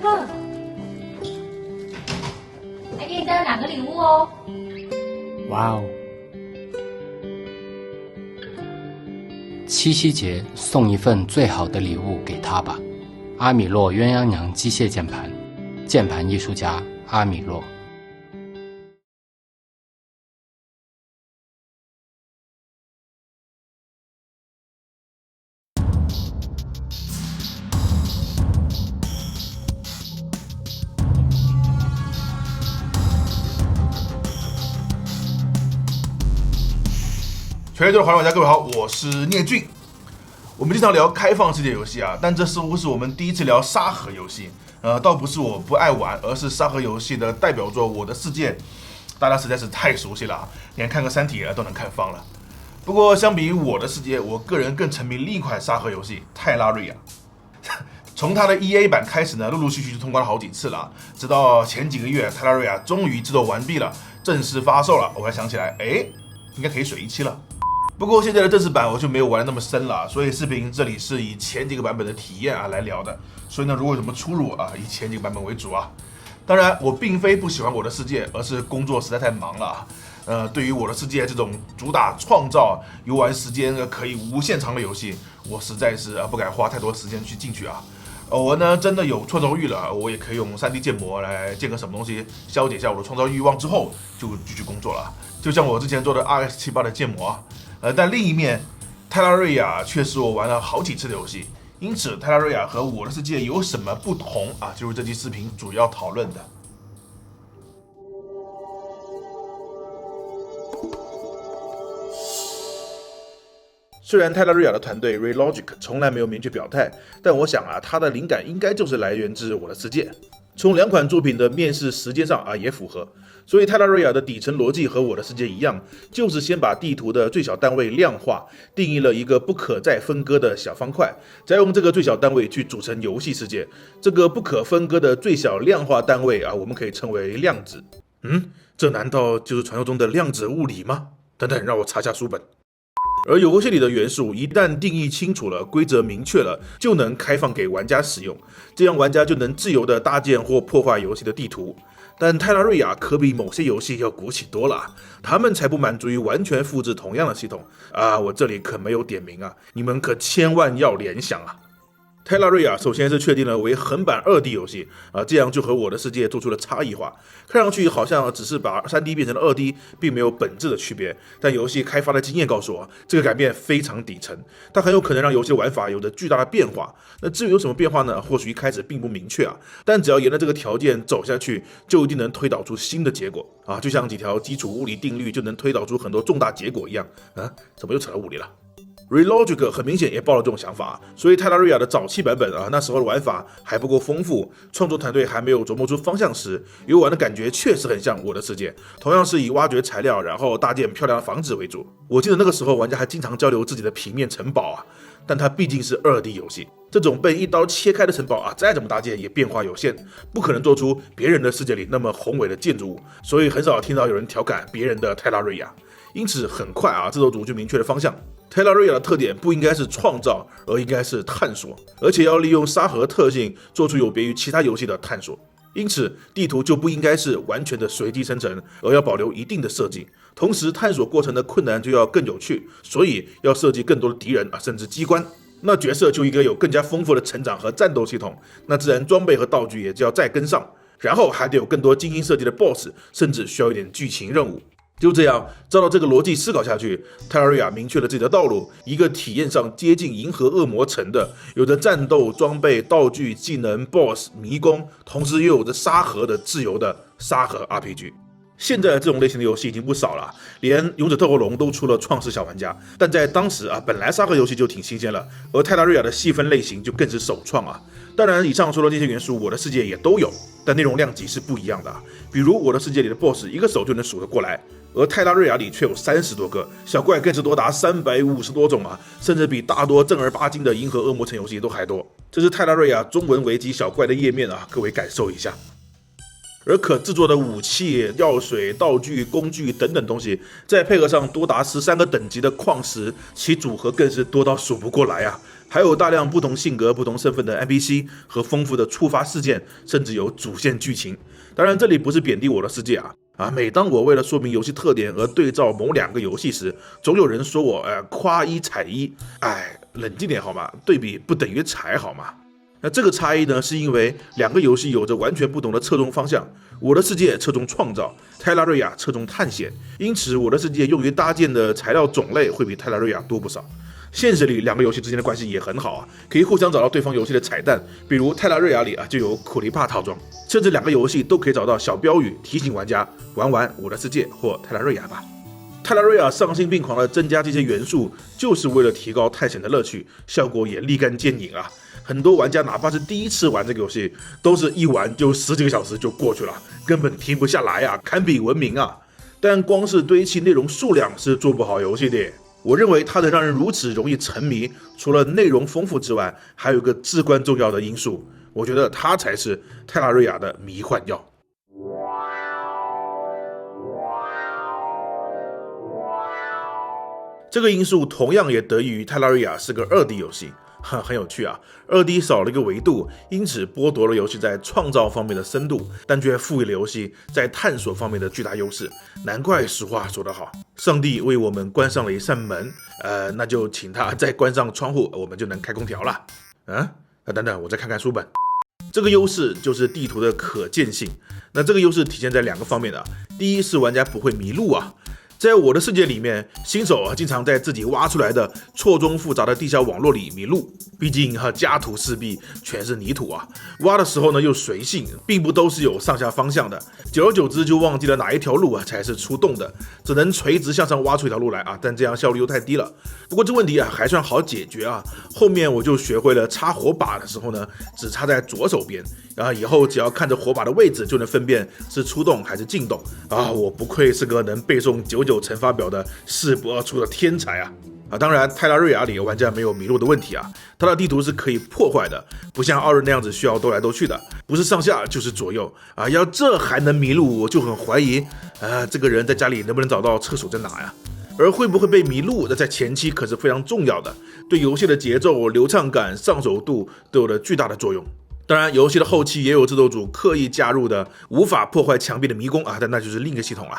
克，还给你带了2个礼物哦。哇哦！七夕节送一份最好的礼物给他吧，阿米洛鸳鸯娘机械键盘，键盘艺术家阿米洛。全宇宙的华人玩家，各位好，我是聂俊。我们经常聊开放世界游戏啊，但这似乎是我们第一次聊沙盒游戏。倒不是我不爱玩，而是沙盒游戏的代表作《我的世界》，大家实在是太熟悉了啊，连看个《三体》都能看疯了。不过相比于《我的世界》，我个人更沉迷另一款沙盒游戏《泰拉瑞亚》。从它的 EA 版开始呢，陆续就通关了好几次了，直到前几个月，泰拉瑞亚终于制作完毕了，正式发售了，我才想起来，应该可以水一期了。不过现在的正式版我就没有玩得那么深了，所以视频这里是以前几个版本的体验来聊的。所以呢，如果有什么出入以前几个版本为主啊。当然，我并非不喜欢我的世界，而是工作实在太忙了。对于我的世界这种主打创造、游玩时间可以无限长的游戏，我实在是不敢花太多时间去进去啊。偶尔呢，真的有创造欲了，我也可以用 3D 建模来建个什么东西，消解一下我的创造欲望之后，就继续工作了。就像我之前做的 RX78 的建模但另一面，泰拉瑞亚却是我玩了好几次的游戏，因此泰拉瑞亚和我的世界有什么不同就是这期视频主要讨论的。虽然泰拉瑞亚的团队 Relogic 从来没有明确表态，但我想他的灵感应该就是来源自我的世界。从2款作品的面世时间上也符合，所以泰拉瑞亚的底层逻辑和我的世界一样，就是先把地图的最小单位量化，定义了一个不可再分割的小方块，再用这个最小单位去组成游戏世界。这个不可分割的最小量化单位我们可以称为量子。这难道就是传说中的量子物理吗？等等，让我查下书本。而游戏里的元素一旦定义清楚了，规则明确了，就能开放给玩家使用，这样玩家就能自由地搭建或破坏游戏的地图。但泰拉瑞亚可比某些游戏要鼓起多了，他们才不满足于完全复制同样的系统我这里可没有点名你们可千万要联想泰拉瑞亚首先是确定了为横版2D 游戏这样就和我的世界做出了差异化，看上去好像只是把 3D 变成了2D， 并没有本质的区别。但游戏开发的经验告诉我，这个改变非常底层，它很有可能让游戏玩法有着巨大的变化。那至于有什么变化呢？或许一开始并不明确但只要沿着这个条件走下去，就一定能推导出新的结果就像几条基础物理定律就能推导出很多重大结果一样怎么又扯到物理了？Relogic 很明显也抱了这种想法，所以泰拉瑞亚的早期版本那时候的玩法还不够丰富，创作团队还没有琢磨出方向时，游玩的感觉确实很像我的世界，同样是以挖掘材料然后搭建漂亮的房子为主。我记得那个时候玩家还经常交流自己的平面城堡但它毕竟是2D 游戏，这种被一刀切开的城堡再怎么搭建也变化有限，不可能做出别人的世界里那么宏伟的建筑物，所以很少听到有人调侃别人的泰拉瑞亚。因此很快制作组就明确了方向，泰拉瑞亚的特点不应该是创造，而应该是探索，而且要利用沙盒特性做出有别于其他游戏的探索。因此地图就不应该是完全的随机生成，而要保留一定的设计，同时探索过程的困难就要更有趣，所以要设计更多的敌人甚至机关。那角色就应该有更加丰富的成长和战斗系统，那自然装备和道具也就要再跟上，然后还得有更多精心设计的 BOSS， 甚至需要一点剧情任务。就这样，照到这个逻辑思考下去，泰拉瑞亚明确了自己的道路，一个体验上接近银河恶魔城的，有着战斗、装备、道具、技能、BOSS、迷宫，同时又有着沙盒的自由的沙盒 RPG。现在这种类型的游戏已经不少了，连勇者斗恶龙都出了创世小玩家，但在当时本来沙盒游戏就挺新鲜了，而泰拉瑞亚的细分类型就更是首创当然以上说的这些元素我的世界也都有，但内容量级是不一样的比如我的世界里的 BOSS 一个手就能数得过来，而泰拉瑞亚里却有30多个，小怪更是多达350多种甚至比大多正儿八经的银河恶魔城游戏都还多。这是泰拉瑞亚中文维基小怪的页面各位感受一下。而可制作的武器、药水、道具、工具等等东西，再配合上多达13个等级的矿石，其组合更是多到数不过来还有大量不同性格、不同身份的 NPC 和丰富的触发事件，甚至有主线剧情。当然，这里不是贬低我的世界啊！每当我为了说明游戏特点而对照某2个游戏时，总有人说我夸一踩一。冷静点好吗？对比不等于踩好吗？那这个差异呢，是因为2个游戏有着完全不同的侧重方向。我的世界侧重创造，泰拉瑞亚侧重探险，因此我的世界用于搭建的材料种类会比泰拉瑞亚多不少。现实里2个游戏之间的关系也很好可以互相找到对方游戏的彩蛋，比如泰拉瑞亚里就有苦力怕套装，甚至2个游戏都可以找到小标语提醒玩家玩玩我的世界或泰拉瑞亚吧。泰拉瑞亚丧心病狂地增加这些元素，就是为了提高探险的乐趣，效果也立竿见影很多玩家哪怕是第一次玩这个游戏，都是一玩就10几个小时就过去了，根本停不下来堪比文明但光是堆砌内容数量是做不好游戏的。我认为它能让人如此容易沉迷，除了内容丰富之外，还有一个至关重要的因素，我觉得它才是泰拉瑞亚的迷幻药。这个因素同样也得益于泰拉瑞亚是个2D 游戏，很有趣2D 少了一个维度，因此剥夺了游戏在创造方面的深度，但却赋予了游戏在探索方面的巨大优势。难怪俗话说得好，上帝为我们关上了一扇门，那就请他再关上窗户，我们就能开空调了。等等，我再看看书本。这个优势就是地图的可见性。那这个优势体现在2个方面第一是玩家不会迷路在我的世界里面，新手经常在自己挖出来的错综复杂的地下网络里迷路，毕竟家徒四壁，全是泥土挖的时候呢又随性，并不都是有上下方向的，久而久之就忘记了哪一条路才是出洞的，只能垂直向上挖出一条路来但这样效率又太低了。不过这问题还算好解决后面我就学会了插火把的时候呢，只插在左手边，以后只要看着火把的位置就能分辨是出洞还是进洞我不愧是个能背诵99乘法表的4不2出的天才当然泰拉瑞亚里玩家没有迷路的问题它的地图是可以破坏的，不像2人那样子需要兜来兜去的，不是上下就是左右要这还能迷路，我就很怀疑这个人在家里能不能找到厕所在哪呀？而会不会被迷路，那在前期可是非常重要的，对游戏的节奏、流畅感、上手度都有了巨大的作用。当然，游戏的后期也有制作组刻意加入的无法破坏墙壁的迷宫但那就是另一个系统了。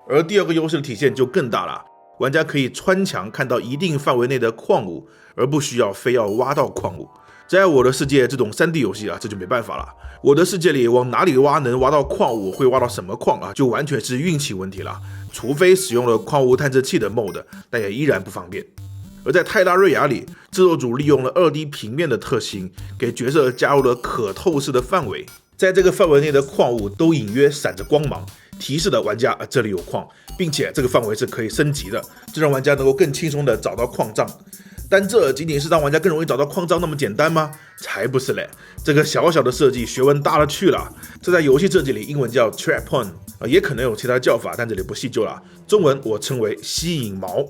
而第2个优势的体现就更大了，玩家可以穿墙看到一定范围内的矿物，而不需要非要挖到矿物。在我的世界这种 3D 游戏这就没办法了。我的世界里往哪里挖能挖到矿物，会挖到什么矿就完全是运气问题了，除非使用了矿物探测器的 mode， 但也依然不方便。而在泰拉瑞亚里，制作组利用了2D 平面的特性，给角色加入了可透视的范围，在这个范围内的矿物都隐约闪着光芒，提示了玩家这里有矿，并且这个范围是可以升级的，这让玩家能够更轻松地找到矿藏。但这仅仅是让玩家更容易找到矿藏那么简单吗？才不是嘞！这个小小的设计学问大了去了。这在游戏设计里英文叫 trap point，也可能有其他叫法，但这里不细究了。中文我称为吸引锚，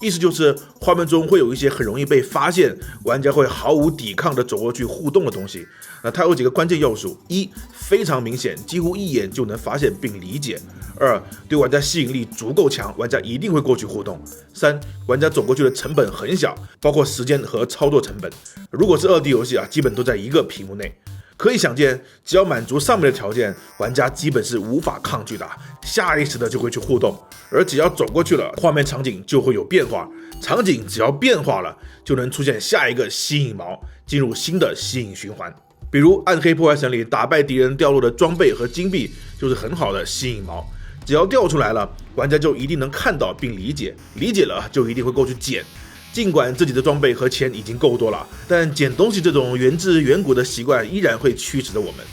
意思就是画面中会有一些很容易被发现，玩家会毫无抵抗的走过去互动的东西。它有几个关键要素：一，非常明显，几乎一眼就能发现并理解；二，对玩家吸引力足够强，玩家一定会过去互动；三，玩家走过去的成本很小，包括时间和操作成本。如果是2D 游戏基本都在一个屏幕内。可以想见，只要满足上面的条件，玩家基本是无法抗拒的，下意识的就会去互动。而只要走过去了，画面场景就会有变化，场景只要变化了，就能出现下一个吸引锚，进入新的吸引循环。比如暗黑破坏神里打败敌人掉落的装备和金币就是很好的吸引锚，只要掉出来了，玩家就一定能看到并理解，理解了就一定会过去捡。尽管自己的装备和钱已经够多了，但捡东西这种源自远古的习惯依然会驱使着我们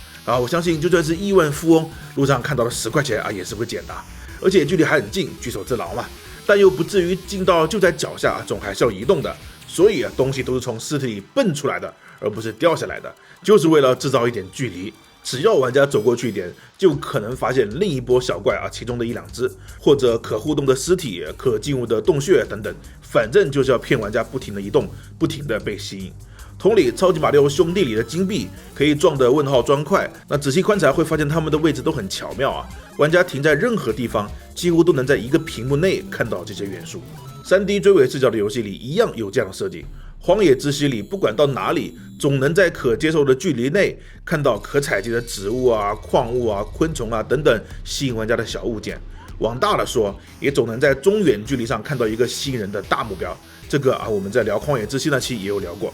我相信就算是亿万富翁，路上看到了10块钱也是会捡的，而且距离还很近，举手之劳嘛，但又不至于近到就在脚下，总还是要移动的。所以东西都是从尸体里蹦出来的，而不是掉下来的，就是为了制造一点距离。只要玩家走过去一点，就可能发现另一波小怪其中的1-2只，或者可互动的尸体、可进入的洞穴等等，反正就是要骗玩家不停的移动，不停的被吸引。同理，超级马里奥兄弟里的金币可以撞的问号砖块，那仔细观察会发现它们的位置都很巧妙玩家停在任何地方，几乎都能在一个屏幕内看到这些元素。3D 追尾视角的游戏里一样有这样的设计，荒野之息里不管到哪里，总能在可接受的距离内看到可采集的植物啊、矿物啊、昆虫啊等等吸引玩家的小物件。往大了说，也总能在中远距离上看到一个吸引人的大目标。这个我们在聊荒野之息那期也有聊过。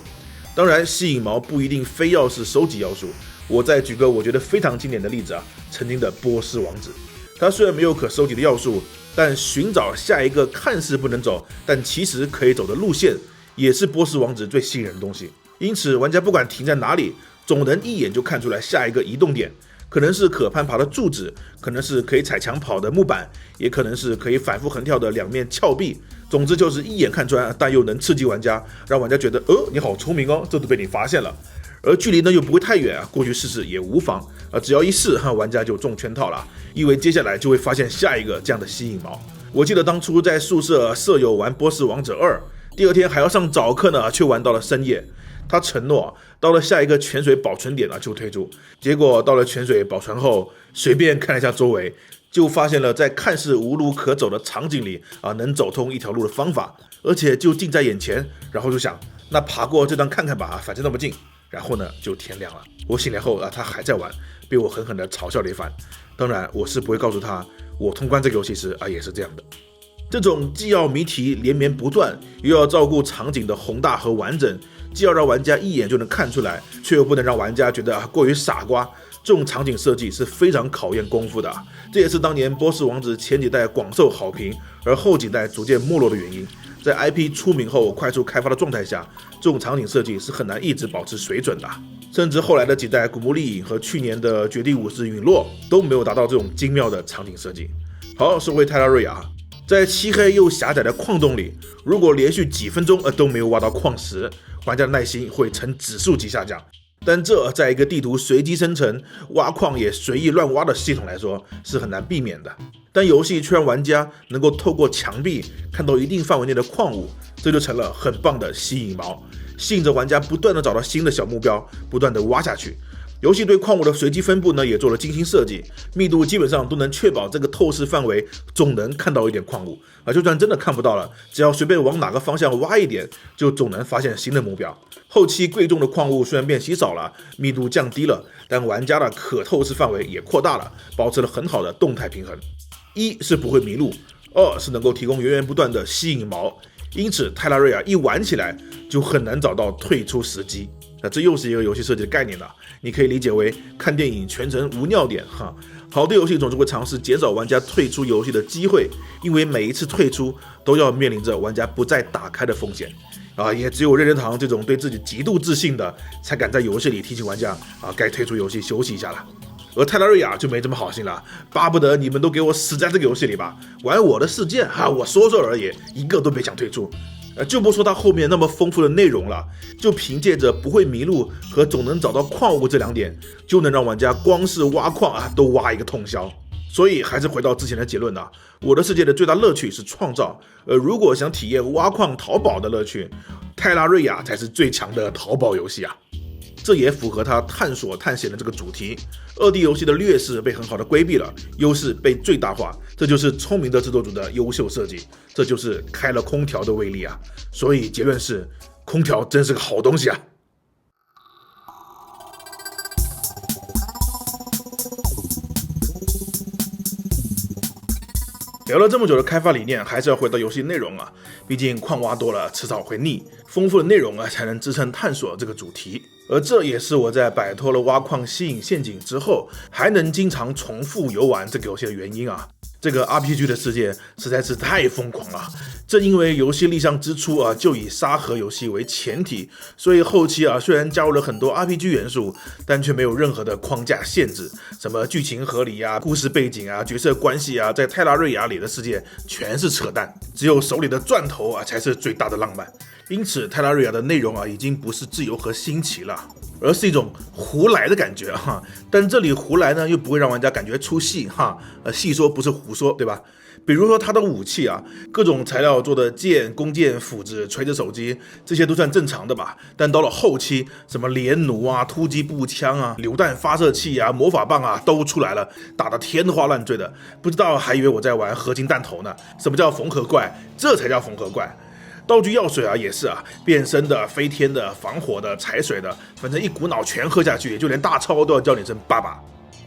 当然，吸引毛不一定非要是收集要素。我再举个我觉得非常经典的例子曾经的波斯王子，它虽然没有可收集的要素，但寻找下一个看似不能走，但其实可以走的路线，也是波斯王子最吸引人的东西。因此，玩家不管停在哪里，总能一眼就看出来下一个移动点。可能是可攀爬的柱子，可能是可以踩墙跑的木板，也可能是可以反复横跳的两面峭壁。总之就是一眼看穿，但又能刺激玩家，让玩家觉得你好聪明哦，这都被你发现了。而距离呢又不会太远过去试试也无妨只要一试玩家就中圈套了，因为接下来就会发现下一个这样的吸引毛。我记得当初在宿舍舍友玩波斯王者2，第二天还要上早课呢，却玩到了深夜。他承诺到了下一个泉水保存点就退出，结果到了泉水保存后，随便看了一下周围，就发现了在看似无路可走的场景里能走通一条路的方法，而且就近在眼前。然后就想，那爬过这段看看吧，反正那么近。然后呢，就天亮了。我醒来后他还在玩，被我狠狠地嘲笑了一番。当然，我是不会告诉他，我通关这个游戏时也是这样的。这种既要谜题连绵不断，又要照顾场景的宏大和完整，既要让玩家一眼就能看出来，却又不能让玩家觉得过于傻瓜，这种场景设计是非常考验功夫的。这也是当年波斯王子前几代广受好评，而后几代逐渐没落的原因。在 IP 出名后快速开发的状态下，这种场景设计是很难一直保持水准的。甚至后来的几代古墓丽影和去年的绝地武士陨落都没有达到这种精妙的场景设计。好，说回泰拉瑞亚，在漆黑又狭窄的矿洞里，如果连续几分钟都没有挖到矿石，玩家的耐心会呈指数级下降。但这在一个地图随机生成、挖矿也随意乱挖的系统来说是很难避免的。但游戏却让玩家能够透过墙壁看到一定范围内的矿物，这就成了很棒的吸引毛，吸引着玩家不断的找到新的小目标，不断的挖下去。游戏对矿物的随机分布呢也做了精心设计，密度基本上都能确保这个透视范围总能看到一点矿物就算真的看不到了，只要随便往哪个方向挖一点，就总能发现新的目标。后期贵重的矿物虽然变稀少了，密度降低了，但玩家的可透视范围也扩大了，保持了很好的动态平衡。一是不会迷路，二是能够提供源源不断的吸引毛，因此泰拉瑞亚一玩起来就很难找到退出时机。这又是一个游戏设计的概念了，你可以理解为看电影全程无尿点好的游戏总是会尝试减少玩家退出游戏的机会，因为每一次退出都要面临着玩家不再打开的风险也只有任天堂这种对自己极度自信的，才敢在游戏里提醒玩家该退出游戏休息一下了。而泰拉瑞亚就没这么好心了，巴不得你们都给我死在这个游戏里吧，玩我的世界我说说而已，一个都别想退出。就不说它后面那么丰富的内容了，就凭借着不会迷路和总能找到矿物这两点，就能让玩家光是挖矿都挖一个通宵。所以还是回到之前的结论我的世界的最大乐趣是创造，如果想体验挖矿淘宝的乐趣，泰拉瑞亚才是最强的淘宝游戏这也符合它探索探险的这个主题。2D 游戏的劣势被很好的规避了，优势被最大化，这就是聪明的制作组的优秀设计，这就是开了空调的威力所以结论是，空调真是个好东西聊了这么久的开发理念，还是要回到游戏内容毕竟矿挖多了迟早会腻，丰富的内容才能支撑探索这个主题。而这也是我在摆脱了挖矿吸引陷阱之后，还能经常重复游玩这个游戏的原因这个 RPG 的世界实在是太疯狂了，正因为游戏立项之初就以沙盒游戏为前提，所以后期虽然加入了很多 RPG 元素，但却没有任何的框架限制，什么剧情合理故事背景角色关系在泰拉瑞亚里的世界全是扯淡，只有手里的钻头才是最大的浪漫。因此泰拉瑞亚的内容已经不是自由和新奇了，而是一种胡来的感觉但这里胡来呢又不会让玩家感觉出戏细说不是胡说，对吧？比如说它的武器各种材料做的剑、弓箭、斧子、锤子、手机，这些都算正常的吧。但到了后期，什么连弩突击步枪榴弹发射器魔法棒都出来了，打得天花乱坠的，不知道还以为我在玩合金弹头呢。什么叫缝合怪？这才叫缝合怪。道具药水啊也是啊，变身的、飞天的、防火的、踩水的，反正一股脑全喝下去，就连大超都要叫你声爸爸。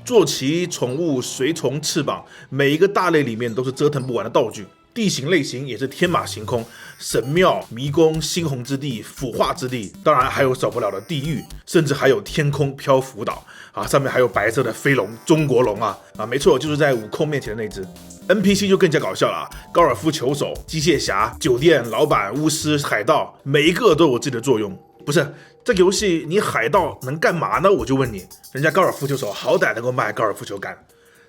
坐骑、宠物、随从、翅膀，每一个大类里面都是折腾不完的道具。地形类型也是天马行空，神庙、迷宫、猩红之地、腐化之地，当然还有少不了的地狱，甚至还有天空漂浮岛啊，上面还有白色的飞龙，中国龙啊，没错，就是在悟空面前的那只。NPC 就更加搞笑了啊，高尔夫球手、机械侠、酒店老板、巫师、海盗，每一个都有自己的作用。不是这个游戏，你海盗能干嘛呢？我就问你，人家高尔夫球手好歹能够卖高尔夫球杆。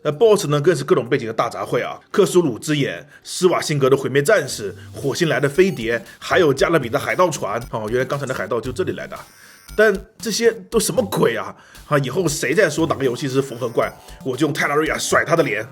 那 BOSS 呢，更是各种背景的大杂烩啊，克苏鲁之眼、施瓦辛格的毁灭战士、火星来的飞碟，还有加勒比的海盗船哦，原来刚才的海盗就这里来的。但这些都什么鬼啊？以后谁再说哪个游戏是缝合怪，我就用泰拉瑞亚甩他的脸。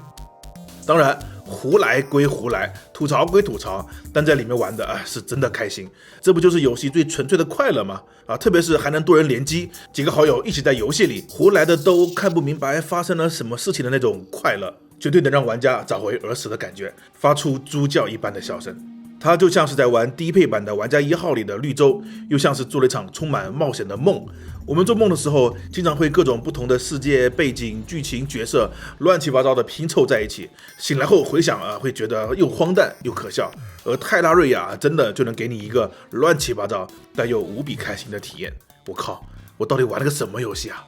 当然，胡来归胡来，吐槽归吐槽，但在里面玩的是真的开心。这不就是游戏最纯粹的快乐吗？特别是还能多人联机，几个好友一起在游戏里胡来的都看不明白发生了什么事情的那种快乐，绝对能让玩家找回儿时的感觉，发出猪叫一般的笑声。它就像是在玩低配版的玩家1号里的绿洲，又像是做了一场充满冒险的梦。我们做梦的时候，经常会各种不同的世界背景、剧情、角色乱七八糟的拼凑在一起。醒来后回想会觉得又荒诞又可笑。而泰拉瑞亚真的就能给你一个乱七八糟但又无比开心的体验。我靠，我到底玩了个什么游戏啊？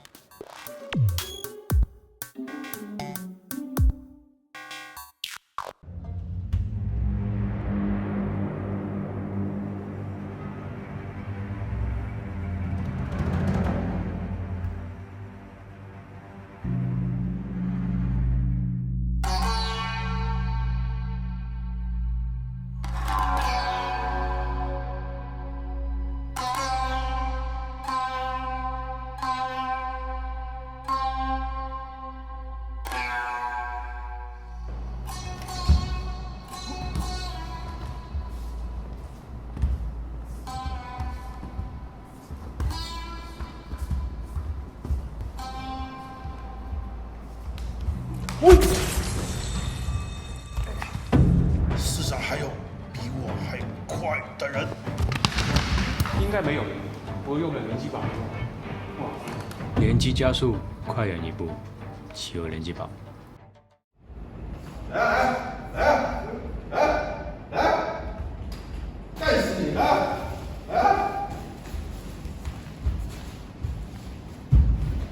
喂，世上还有比我还快的人？应该没有，我用了连击宝。哇，连击加速，快人一步，岂有连击宝？来，